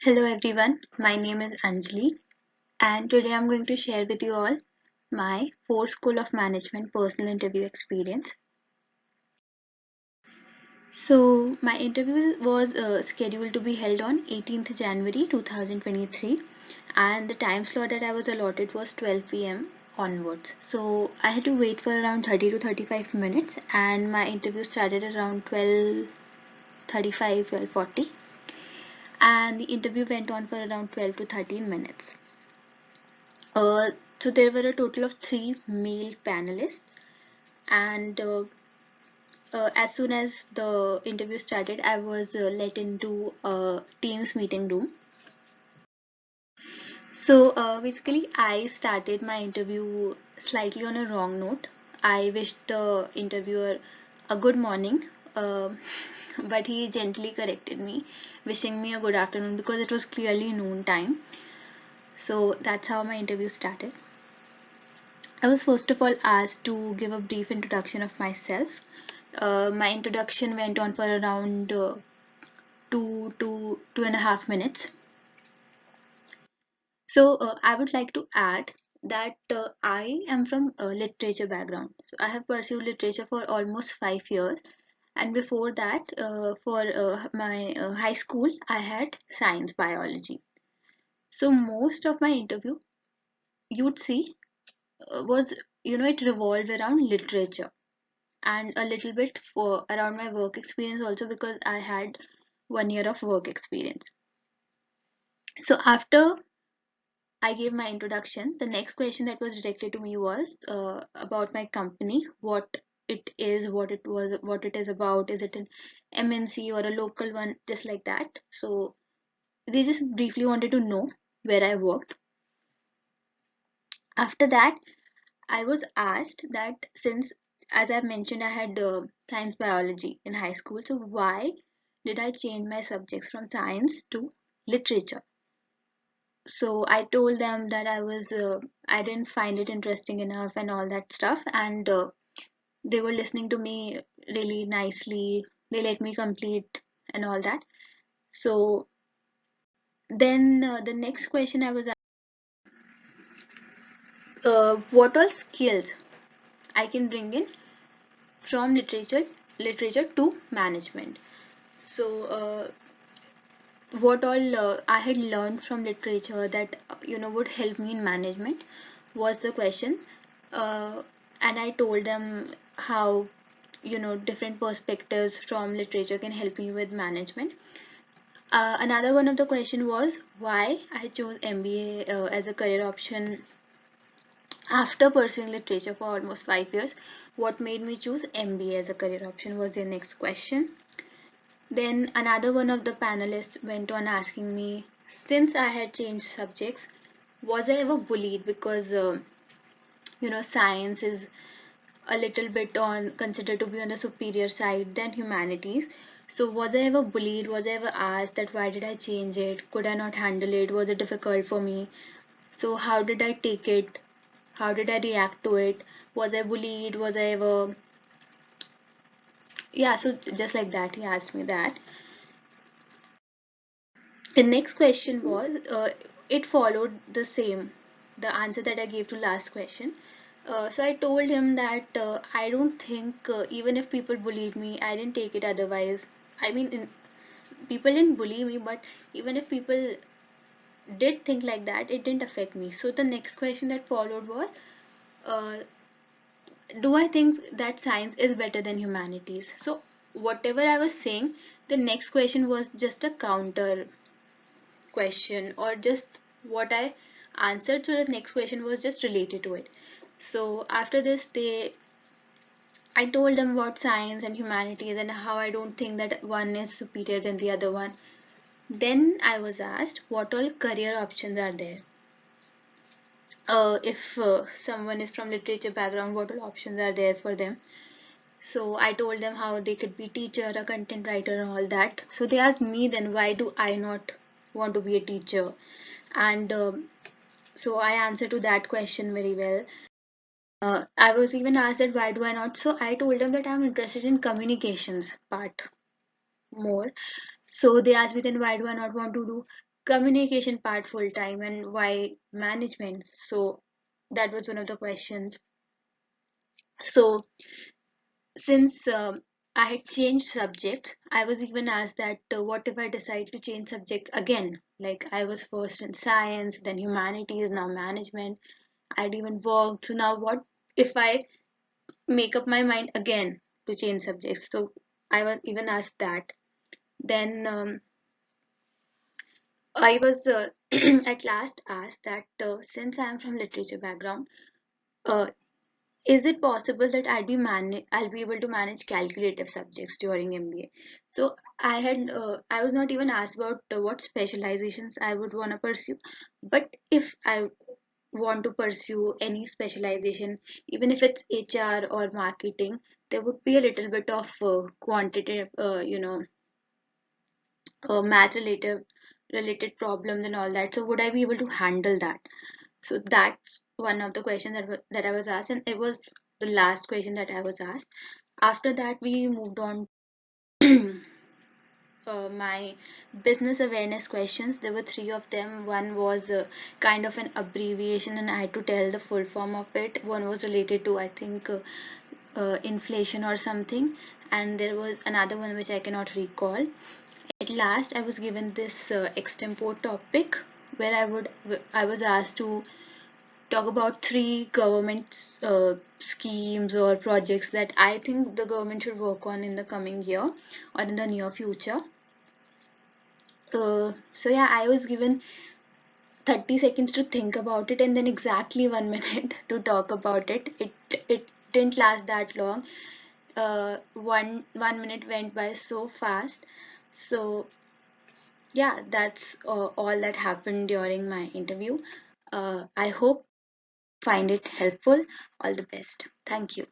Hello everyone, my name is Anjali and today I'm going to share with you all my FORE School of Management personal interview experience. So my interview was scheduled to be held on 18th January 2023 and the time slot that I was allotted was 12 p.m. onwards. So I had to wait for around 30 to 35 minutes and my interview started around 12:35, 12:40 and the interview went on for around 12 to 13 minutes. Uh, so there were a total of three male panelists, and as soon as the interview started, I was let into a Teams meeting room. So basically, I started my interview slightly on a wrong note. I wished the interviewer a good morning, uh, but he gently corrected me, wishing me a good afternoon because it was clearly noon time. So that's how my interview started. I was first of all asked to give a brief introduction of myself. My introduction went on for around 2 to 2.5 minutes. So I would like to add that I am from a literature background. So I have pursued literature for almost 5 years, and before that, for my high school, I had science biology. So most of my interview, you'd see, was it revolved around literature and a little bit for around my work experience also because I had 1 year of work experience. So after I gave my introduction, the next question that was directed to me was about my company, what it is, what it is about. Is it an MNC or a local one, just like that. So they just briefly wanted to know where I worked. After that, I was asked that since, as I've mentioned, I had science biology in high school, so why did I change my subjects from science to literature? So I told them that I didn't find it interesting enough and all that stuff, and they were listening to me really nicely. They let me complete and all that. So then the next question I was asked, what all skills I can bring in from literature to management. So what all I had learned from literature that would help me in management was the question, uh, and I told them how different perspectives from literature can help me with management. Another one of the question was why I chose MBA as a career option after pursuing literature for almost 5 years. What made me choose MBA as a career option was their next question. Then another one of the panelists went on asking me, since I had changed subjects, was I ever bullied because science is a little bit on considered to be on the superior side than humanities. So was I ever bullied? Was I ever asked that why did I change it? Could I not handle it? Was it difficult for me? So how did I take it? How did I react to it? Was I bullied? Was I ever, yeah, so just like that he asked me that. The next question was, it followed the same, the answer that I gave to last question. So I told him that I don't think, even if people bullied me, I didn't take it otherwise. I mean, people didn't bully me, but even if people did think like that, it didn't affect me. So the next question that followed was, uh, do I think that science is better than humanities? So whatever I was saying, the next question was just a counter question or just what I answered. So the next question was just related to it. So after this, I told them about science and humanities and how I don't think that one is superior than the other one. Then I was asked what all career options are there. If someone is from literature background, what all options are there for them? So I told them how they could be teacher, a content writer, and all that. So they asked me then why do I not want to be a teacher? And so I answered to that question very well. I was even asked that why do I not? So I told them that I'm interested in communications part more. So they asked me, then why do I not want to do communication part full time and why management? So that was one of the questions. So since I had changed subjects, I was even asked that what if I decide to change subjects again? Like I was first in science, then humanities, now management. I'd even worked. So now what if I make up my mind again to change subjects? So I was even asked that. Then I was at last asked that since I am from literature background, uh, is it possible that I'll be able to manage calculative subjects during MBA? So I was not even asked about what specializations I would want to pursue, but if I want to pursue any specialization, even if it's HR or marketing, there would be a little bit of quantitative, math related problems and all that. So would I be able to handle that? So that's one of the questions that I was asked, and it was the last question that I was asked. After that, we moved on. My business awareness questions. There were three of them. One was kind of an abbreviation, and I had to tell the full form of it. One was related to, I think, inflation or something, and there was another one which I cannot recall. At last, I was given this extempore topic where I was asked to talk about three government schemes or projects that I think the government should work on in the coming year or in the near future. So yeah, I was given 30 seconds to think about it and then exactly 1 minute to talk about it. It didn't last that long. One minute went by so fast. So yeah, that's all that happened during my interview. I hope find it helpful. All the best. Thank you.